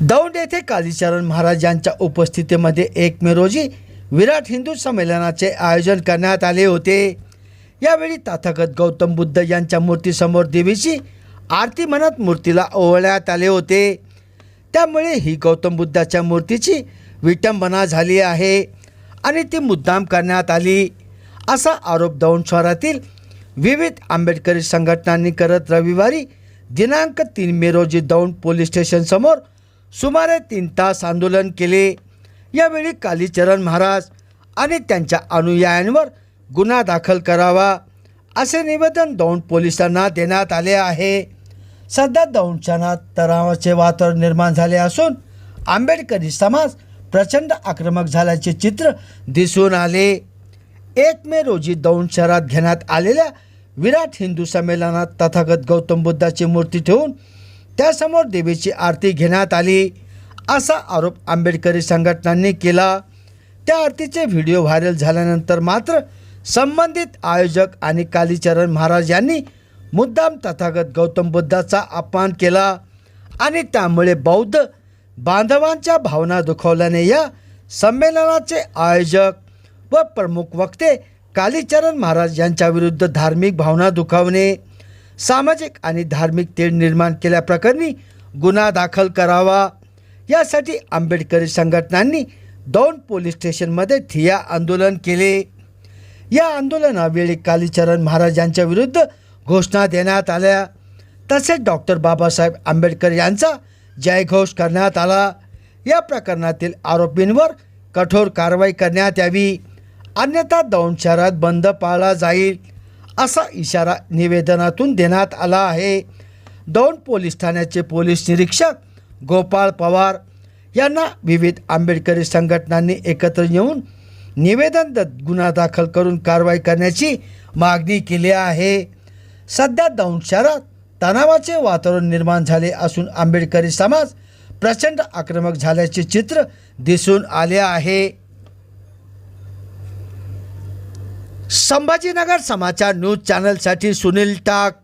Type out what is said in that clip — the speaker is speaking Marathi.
दौंड येथे कालीचरण महाराज यांच्या उपस्थितीमध्ये 1 मे रोजी विराट हिंदू संमेलनाचे आयोजन करण्यात आले होते। यावेळी तथागत गौतम बुद्ध यांच्या मूर्तीसमोर देवीची आरती म्हणत मूर्तीला ओवाळण्यात आले होते। त्यामुळे ही गौतम बुद्धाच्या मूर्तीची विटंबना झाली आहे आणि ती मुद्दाम करण्यात आली असा आरोप दौंड शहरातील विविध आंबेडकरी संघटनांनी करत रविवारी दिनांक 3 मे रोजी दौंड पोलीस स्टेशन समोर सुमारे 3 तास आंदोलन केले। यावेळी कालीचरण महाराज आणि त्यांच्या अनुयायांवर गुन्हा दाखल करावा असे निवेदन दौंड पोलिसांना देण्यात आले आहे। सध्या दौंड शहरात तणावाचे वातावरण निर्माण झाले असून आंबेडकरी समाज प्रचंड आक्रमक झाल्याचे चित्र दिसून आले। 1 मे रोजी दौंड शहरात घेण्यात आलेल्या विराट हिंदू संमेलनात तथागत गौतम बुद्धाची मूर्ती ठेवून त्यासमोर देवीची आरती घेण्यात आली असा आरोप आंबेडकरी संघटनांनी केला। त्या आरतीचे व्हिडिओ व्हायरल झाल्यानंतर मात्र संबंधित आयोजक आणि कालीचरण महाराज यांनी मुद्दाम तथागत गौतम बुद्धाचा अपमान केला आणि त्यामुळे बौद्ध बांधवांच्या भावना दुखावल्याने या संमेलनाचे आयोजक व प्रमुख वक्ते कालीचरण महाराज यांच्या विरुद्ध धार्मिक भावना दुखावणे, सामाजिक आणि धार्मिक तेढ निर्माण केल्याप्रकरणी गुन्हा दाखल करावा यासाठी आंबेडकरी संघटनांनी दौंड पोलीस स्टेशनमध्ये ठिय्या आंदोलन केले। या आंदोलनावेळी कालीचरण महाराज यांच्या विरुद्ध घोषणा देण्यात आल्या तसेच डॉक्टर बाबासाहेब आंबेडकर यांचा जयघोष करण्यात आला। या प्रकरणातील आरोपींवर कठोर कारवाई करण्यात यावी अन्यथा दौंड शहरात बंद पाळला जाईल असा इशारा निवेदनातून देण्यात आला आहे। दौंड पोलीस ठाण्याचे पोलीस निरीक्षक गोपाळ पवार यांना विविध आंबेडकरी संघटनांनी एकत्र येऊन निवेदन गुन्हा दाखल करून कारवाई करण्याची मागणी केली आहे। सध्या दौंड शहरात तणावाचे वातावरण निर्माण झाले असून आंबेडकरी समाज प्रचंड आक्रमक झाल्याचे चित्र दिसून आले आहे। संभाजीनगर समाचार न्यूज चॅनलसाठी सुनील टाक।